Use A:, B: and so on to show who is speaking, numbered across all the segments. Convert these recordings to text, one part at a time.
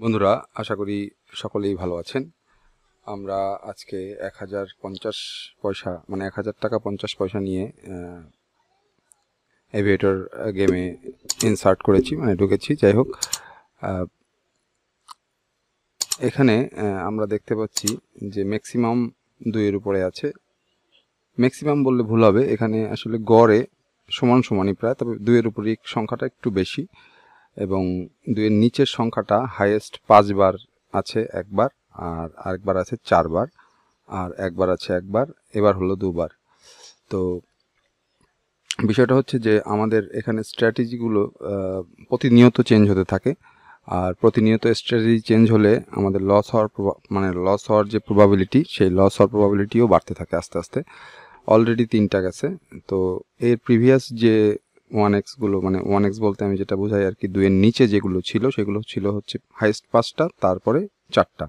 A: বন্ধুরা, আশা করি সকলেই ভালো আছেন। আমরা আজকে 1050 পয়সা মানে 1000 টাকা 50 পয়সা নিয়ে এভিয়েটর গেমে ইনসার্ট করেছি, মানে ঢুকেছি। যাই হোক, এখানে আমরা দেখতে পাচ্ছি যে ম্যাক্সিমাম 2-এর উপরে আছে। ম্যাক্সিমাম বললে ভুল হবে, এখানে আসলে গড়ে সমান সমানই প্রায়, তবে 2-এর উপরে সংখ্যাটা একটু বেশি এবং 2-এর নিচের সংখ্যাটা হাইয়েস্ট 5 বার আছে একবার, আর আরেকবার আছে 4 বার, আর একবার আছে একবার, এবার হলো 2 বার। তো বিষয়টা হচ্ছে যে আমাদের এখানে স্ট্র্যাটেজিগুলো প্রতিনিয়ত চেঞ্জ হতে থাকে, আর প্রতিনিয়ত স্ট্র্যাটেজি চেঞ্জ হলে আমাদের লস হওয়ার যে প্রবাবিলিটি, সেই লস হওয়ার প্রবাবিলিটিও বাড়তে থাকে আস্তে আস্তে। অলরেডি 3টা গেছে। তো এর প্রিভিয়াস যে 1x-গুলো, মানে 1x বলতে আমি যেটা বোঝাই আর কি, 2-এর নিচে যেগুলো ছিল সেগুলো ছিল হচ্ছে হাইয়েস্ট 5টা, তারপরে 4টা।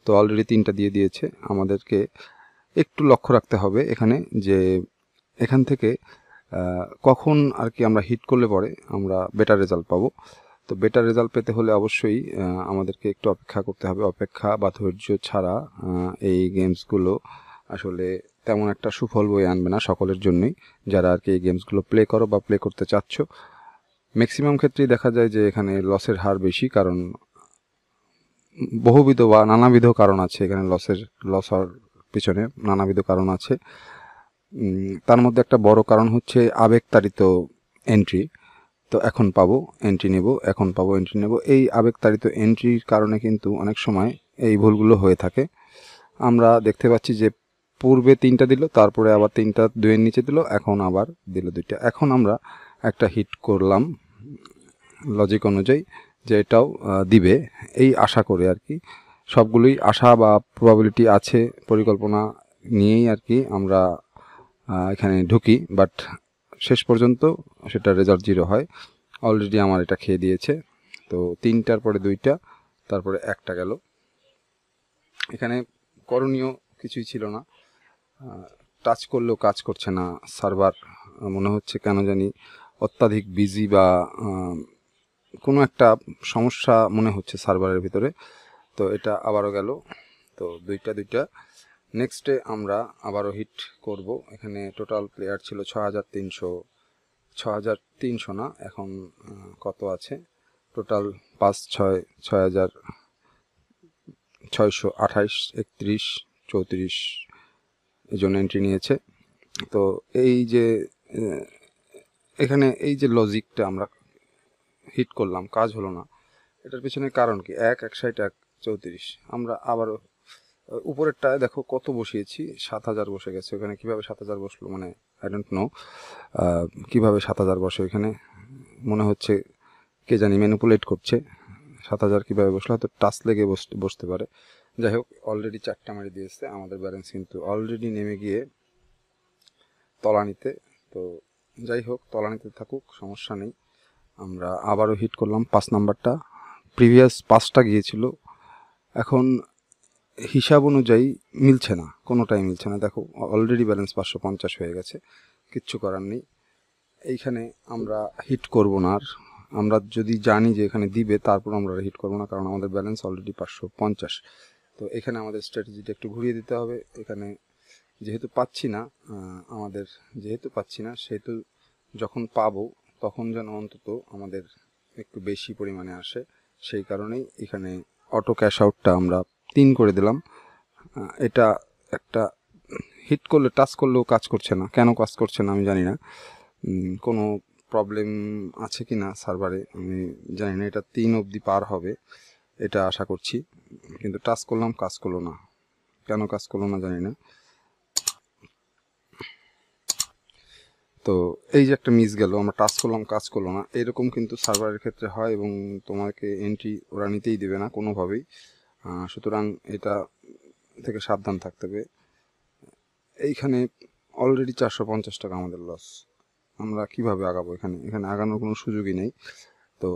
A: তো অলরেডি 3টা দিয়ে দিয়েছে। আমাদেরকে একটু লক্ষ্য রাখতে হবে এখানে যে এখান থেকে কখন আর কি আমরা হিট করলে পরে আমরা বেটার রেজাল্ট পাবো। তো বেটার রেজাল্ট পেতে হলে অবশ্যই আমাদেরকে একটু অপেক্ষা করতে হবে। অপেক্ষা বা ধৈর্য ছাড়া এই গেমসগুলো আসলে তেমন একটা সুফল বয়ে আনবে না সকলের জন্যই, যারা আর কি এই গেমসগুলো প্লে করো বা প্লে করতে চাচ্ছ। ম্যাক্সিমাম ক্ষেত্রেই দেখা যায় যে এখানে লসের হার বেশি, কারণ বহুবিধ বা নানাবিধ কারণ আছে। এখানে লস হওয়ার পিছনে নানাবিধ কারণ আছে। তার মধ্যে একটা বড় কারণ হচ্ছে আবেগতাড়িত এন্ট্রি। তো এখন পাবো এন্ট্রি নেব, এই আবেগতাড়িত এন্ট্রির কারণে কিন্তু অনেক সময় এই ভুলগুলো হয়ে থাকে। আমরা দেখতে পাচ্ছি যে পূর্বে 3টা দিল, তারপরে আবার 3টা 2-এর নিচে দিল, এখন আবার দিল 2টা। এখন আমরা একটা হিট করলাম লজিক অনুযায়ী যে এটাও দিবে, এই আশা করে আর কি। সবগুলোই আশা বা প্রবাবিলিটি আছে, পরিকল্পনা নিয়েই আর কি আমরা এখানে ঢুকি, বাট শেষ পর্যন্ত সেটা রেজাল্ট 0 হয়। অলরেডি আমার এটা খেয়ে দিয়েছে। তো 3টার পরে 2টা, তারপরে 1টা গেল। এখানে করণীয় কিছুই ছিল না। টাচ করলেও কাজ করছে না সার্ভার, মনে হচ্ছে কেন জানি অত্যাধিক বিজি বা কোনো একটা সমস্যা মনে হচ্ছে সার্ভারের ভিতরে। তো এটা আবারও গেল। তো 2টা নেক্সটে আমরা আবারও হিট করব। এখানে টোটাল প্লেয়ার ছিল 6300 না, এখন কত আছে টোটাল? 5, 6, 6628, 31, 34 এজন এন্ট্রি নিয়েছে। তো এই যে এখানে এই যে লজিকটা আমরা হিট করলাম, কাজ হলো না, এটার পিছনে কারণ কি? 1, 34। আমরা আবারও উপরেরটায় দেখো কত বসিয়েছি, 7000 বসে গেছে। ওখানে কিভাবে 7000 বসলো, মানে আই ডোন্ট নো কিভাবে 7000 বসে। এখানে মনে হচ্ছে কে জানি ম্যানিপুলেট করছে। 7000 কিভাবে বসলো, হয়তো টাচ লেগে বসতে পারে। যাই হোক, অলরেডি 4টা মারি দিয়েছে। আমাদের ব্যালেন্স কিন্তু অলরেডি নেমে গিয়ে তলানিতে। তো যাই হোক, তলানিতে থাকুক, সমস্যা নেই। আমরা আবারও হিট করলাম 5 নাম্বারটা। প্রিভিয়াস 5টা গিয়েছিল, এখন হিসাব অনুযায়ী মিলছে না, কোনোটাই মিলছে না। দেখো অলরেডি ব্যালেন্স 550 হয়ে গেছে, কিচ্ছু করার নেই। এইখানে আমরা হিট করব না আর। আমরা যদি জানি যে এখানে দিবে, তারপর আমরা হিট করব না, কারণ আমাদের ব্যালেন্স অলরেডি 550। তো এখানে আমাদের স্ট্র্যাটেজিটা একটু ঘুরিয়ে দিতে হবে। এখানে যেহেতু পাচ্ছি না, সেহেতু যখন পাবো তখন যেন অন্তত আমাদের একটু বেশি পরিমাণে আসে। সেই কারণেই এখানে অটো ক্যাশ আউটটা আমরা 3 করে দিলাম। এটা একটা হিট করলে, টাচ করলেও কাজ করছে না। কেন কাজ করছে না আমি জানি না, কোনো প্রবলেম আছে কি না সার্ভারে আমি জানি না। এটা 3 অবধি পার হবে এটা আশা করছি, কিন্তু টাচ করলাম, কাজ করলো না। কেন কাজ করলো না জানি না। তো এই যে একটা মিস গেল, আমরা টাচ করলাম, কাজ করলো না, এরকম কিন্তু সার্ভারের ক্ষেত্রে হয়, এবং তোমাকে এন্ট্রি ওরা নিতেই দেবে না কোনোভাবেই। সুতরাং এটা থেকে সাবধান থাকতে হবে। এইখানে অলরেডি 450 টাকা আমাদের লস। আমরা কিভাবে আগাবো? এখানে আগানোর কোনো সুযোগই নেই। তো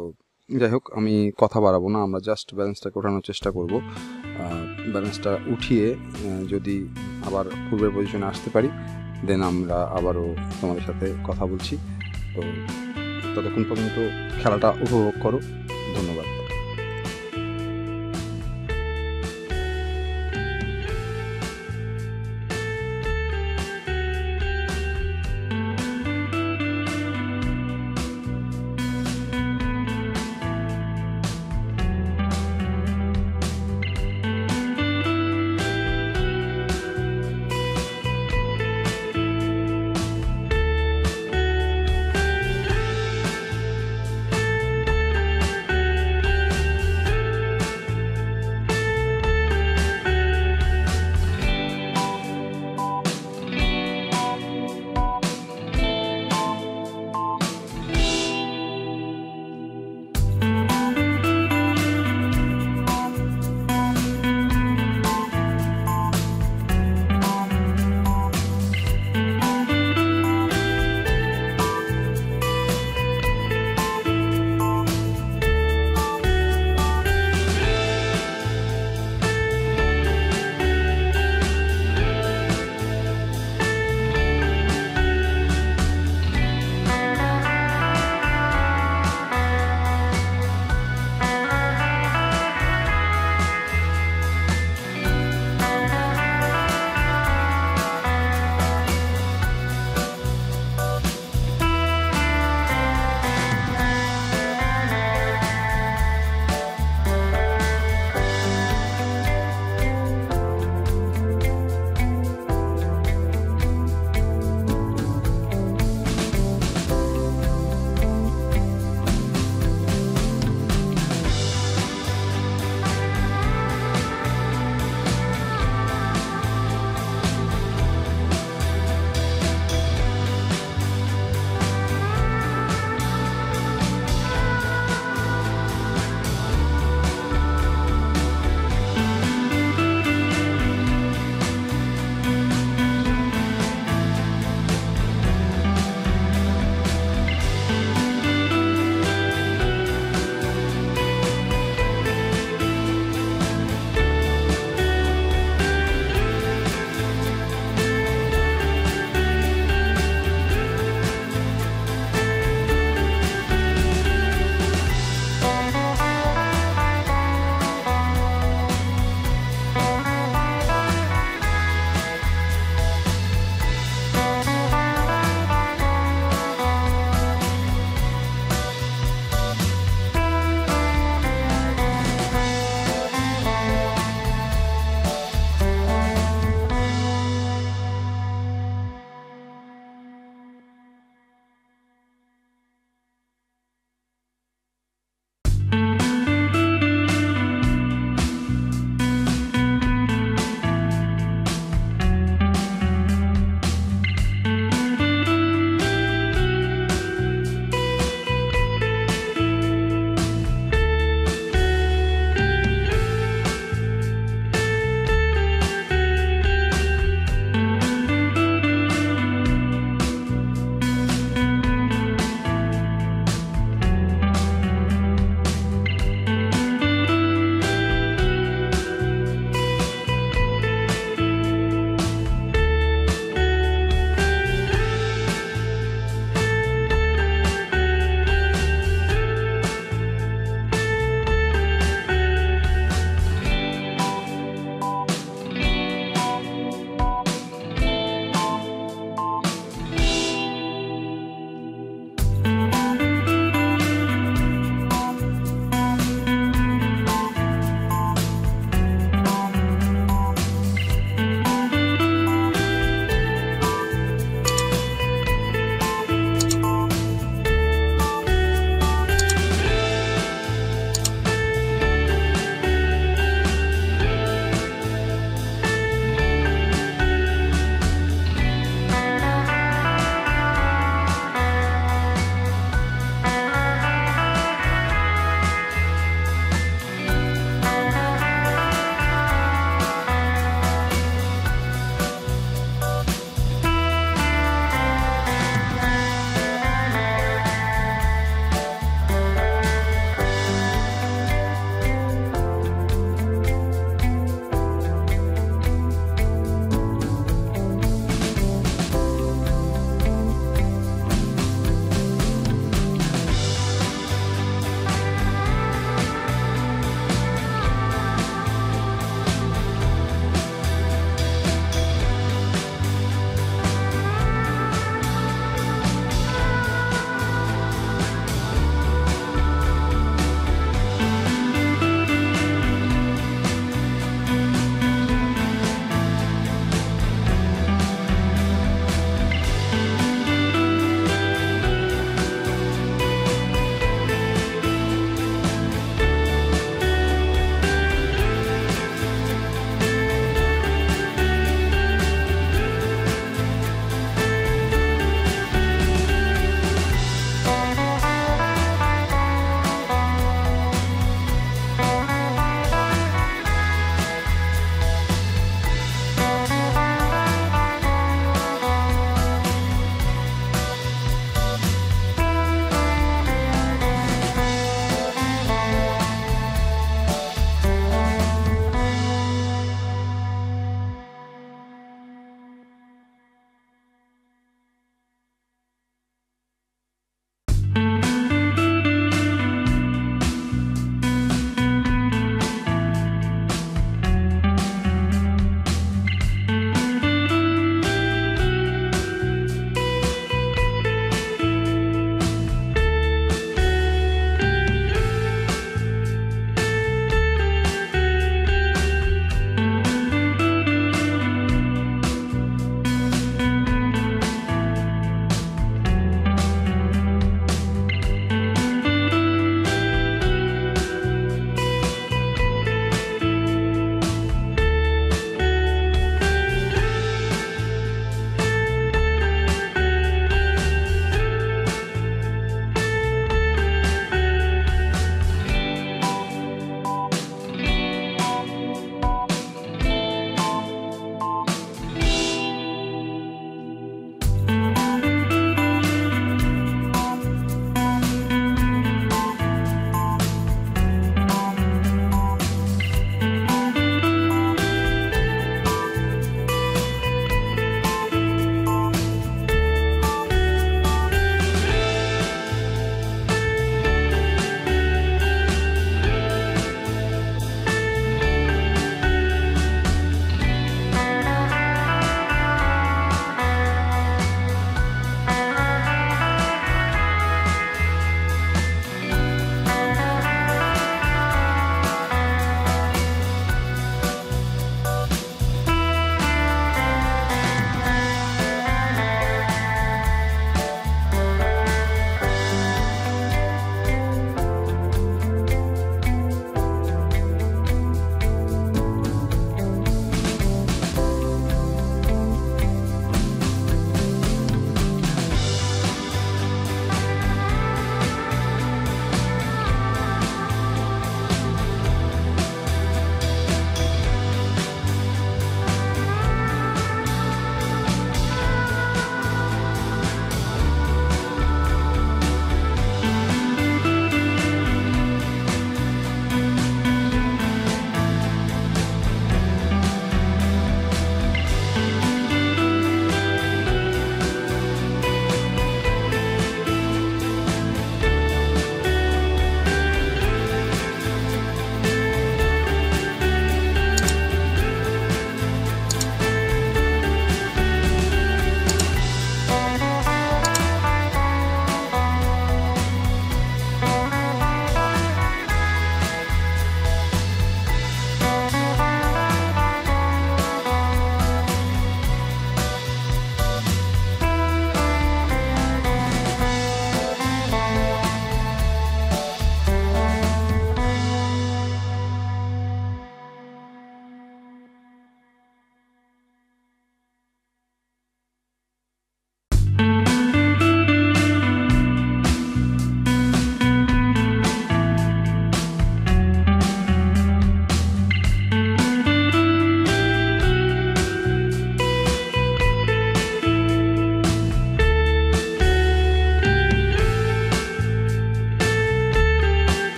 A: যাই হোক, আমি কথা বাড়াবো না, আমরা জাস্ট ব্যালেন্সটাকে ওঠানোর চেষ্টা করব। ব্যালেন্সটা উঠিয়ে যদি আবার পূর্বের পজিশনে আসতে পারি, দেন আমরা আবারও তোমাদের সাথে কথা বলছি। তো ততক্ষণ পর্যন্ত খেলাটা উপভোগ করো। ধন্যবাদ।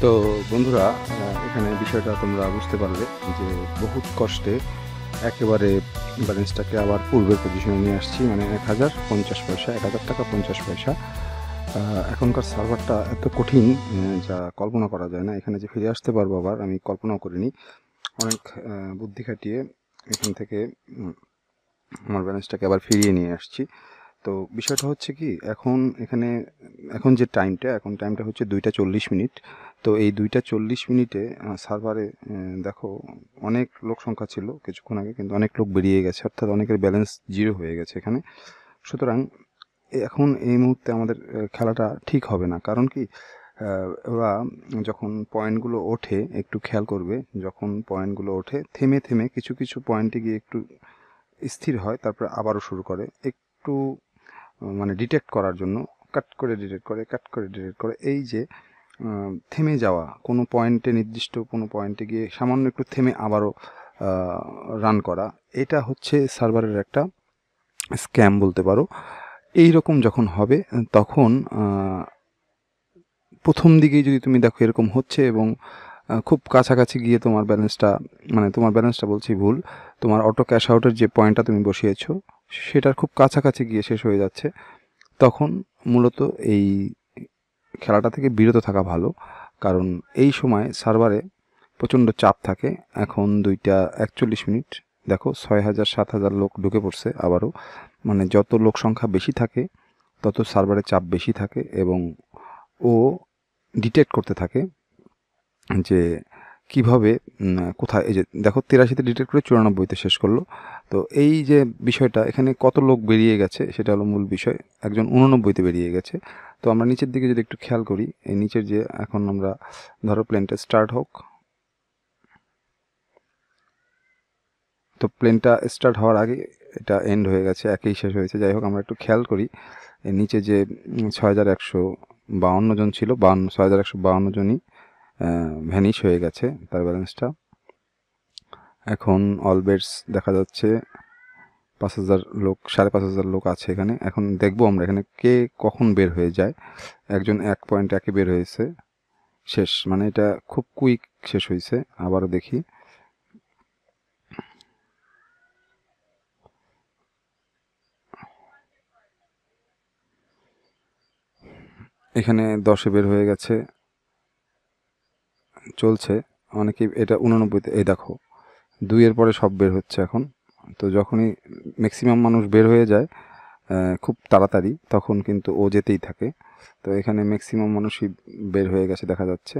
A: তো বন্ধুরা, এখানে বিষয়টা তোমরা বুঝতে পারবে যে বহুত কষ্টে একেবারে ব্যালেন্সটাকে আবার পূর্বের পজিশনে নিয়ে আসছি, মানে 1050 পয়সা, 1000 টাকা 50 পয়সা। এখনকার সার্ভারটা এত কঠিন যা কল্পনা করা যায় না। এখানে যে ফিরে আসতে পারবো আবার আমি কল্পনাও করিনি। অনেক বুদ্ধি খাটিয়ে এখান থেকে আমার ব্যালেন্সটাকে আবার ফিরিয়ে নিয়ে আসছি। তো বিষয়টা হচ্ছে কি, এখন যে টাইমটা হচ্ছে 2টা 40 মিনিট। তো এই 2টা 40 মিনিটে সার্ভারে দেখো অনেক লোক সংখ্যা ছিল কিছুক্ষণ আগে, কিন্তু অনেক লোক বেরিয়ে গেছে, অর্থাৎ অনেকের ব্যালেন্স জিরো হয়ে গেছে এখানে। সুতরাং এখন এই মুহূর্তে আমাদের খেলাটা ঠিক হবে না। কারণ কি, ওরা যখন পয়েন্টগুলো ওঠে, একটু খেয়াল করবে, যখন পয়েন্টগুলো ওঠে থেমে থেমে কিছু কিছু পয়েন্টে গিয়ে একটু স্থির হয়, তারপরে আবারও শুরু করে একটু মানে ডিটেক্ট করার জন্য কাট করে ডিটেক্ট করে, কাট করে ডিটেক্ট করে। এই যে থেমে যাওয়া কোনো পয়েন্টে, নির্দিষ্ট কোনো পয়েন্টে গিয়ে সামান্য একটু থেমে আবারও রান করা, এটা হচ্ছে সার্ভারের একটা স্ক্যাম বলতে পারো। এই রকম যখন হবে তখন প্রথম দিকেই যদি তুমি দেখো এরকম হচ্ছে এবং খুব কাছাকাছি গিয়ে তোমার ব্যালেন্সটা বলছি ভুল, তোমার অটো ক্যাশ আউটের যে পয়েন্টটা তুমি বসিয়েছো সেটার খুব কাছাকাছি গিয়ে শেষ হয়ে যাচ্ছে, তখন মূলত এই খেলাটা থেকে বিরত থাকা ভালো। কারণ এই সময় সার্ভারে প্রচণ্ড চাপ থাকে। এখন 2টা 41 মিনিট, দেখো 6000 7000 লোক ঢুকে পড়ছে আবারও। মানে যত লোক সংখ্যা বেশি থাকে তত সার্ভারে চাপ বেশি থাকে এবং ও ডিটেক্ট করতে থাকে যে কিভাবে কোথায়। এই যে দেখো 83তে ডিটেক্ট করে 94তে শেষ করলো। তো এই যে বিষয়টা, এখানে কত লোক বেরিয়ে গেছে সেটা হলো মূল বিষয়। একজন 89তে বেরিয়ে গেছে। তো আমরা নিচের দিকে যদি একটু খেয়াল করি, এই নিচের যে এখন আমরা ধরো প্লেনটা স্টার্ট হোক, তো প্লেনটা স্টার্ট হওয়ার আগে এটা এন্ড হয়ে গেছে, একেই শেষ হয়েছে। যাই হোক, আমরা একটু খেয়াল করি এর নিচে যে 6152 জন ছিল, 6152 জনই ভ্যানিশ হয়ে গেছে তার ব্যালেন্সটা। এখন অল বেডস দেখা যাচ্ছে 5000 লোক, 5500 লোক আছে এখানে। এখন দেখবো আমরা এখানে কে কখন বের হয়ে যায়। একজন 1.1 বের হয়েছে, শেষ, মানে এটা খুব কুইক শেষ হয়েছে। আবারও দেখি, এখানে 10-এ বের হয়ে গেছে, চলছে। অনেকেই এটা 89তে, এই দেখো 2-এর পরে সব বের হচ্ছে এখন। তো যখনই ম্যাক্সিমাম মানুষ বের হয়ে যায় খুব তাড়াতাড়ি, তখন কিন্তু ও যেতেই থাকে। তো এখানে ম্যাক্সিমাম মানুষই বের হয়ে গেছে দেখা যাচ্ছে।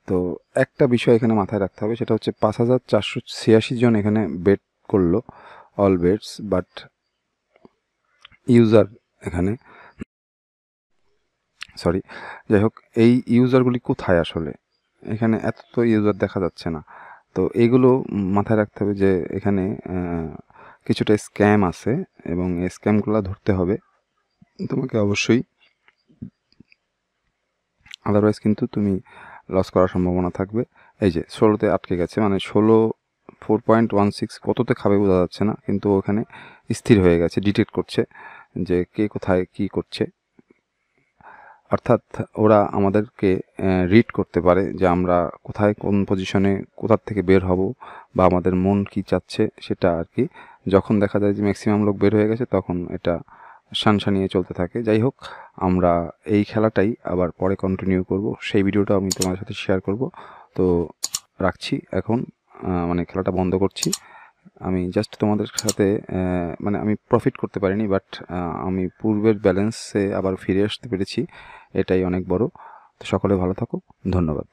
A: তো একটা বিষয় এখানে মাথায় রাখতে হবে, সেটা হচ্ছে 5486 জন এখানে বেট করলো অল বেটস, বাট ইউজার এখানে যাই হোক, এই ইউজারগুলি কোথায় আসলে? এখানে এত তো ইউজার দেখা যাচ্ছে না। তো এইগুলো মাথায় রাখতে হবে যে এখানে কিছুটা স্ক্যাম আছে এবং এই স্ক্যামগুলো ধরতে হবে তোমাকে অবশ্যই, আদারওয়াইজ কিন্তু তুমি লস করার সম্ভাবনা থাকবে। এই যে 16তে আটকে গেছে, মানে 4.16 কততে খাবে বোঝা যাচ্ছে না, কিন্তু ওখানে স্থির হয়ে গেছে, ডিটেক্ট করছে যে কে কোথায় কি করছে। অর্থাৎ ওরা আমাদেরকে রিড করতে পারে যে আমরা কোথায়, কোন পজিশনে, কোথার থেকে বের হব, বা আমাদের মন কি চাচ্ছে সেটা আর কি। যখন দেখা যায় যে ম্যাক্সিমাম লোক বের হয়ে গেছে, তখন এটা সানসানিয়ে চলতে থাকে। যাই হোক, আমরা এই খেলাটাই আবার পরে কন্টিনিউ করব, সেই ভিডিওটা আমি তোমাদের সাথে শেয়ার করব। তো রাখছি এখন, মানে খেলাটা বন্ধ করছি। আমি জাস্ট তোমাদের সাথে মানে আমি প্রফিট করতে পারিনি, বাট আমি পূর্বের ব্যালেন্সে আবার ফিরে আসতে পেরেছি, এটাই অনেক বড়। তো সকলে ভালো থাকো, ধন্যবাদ।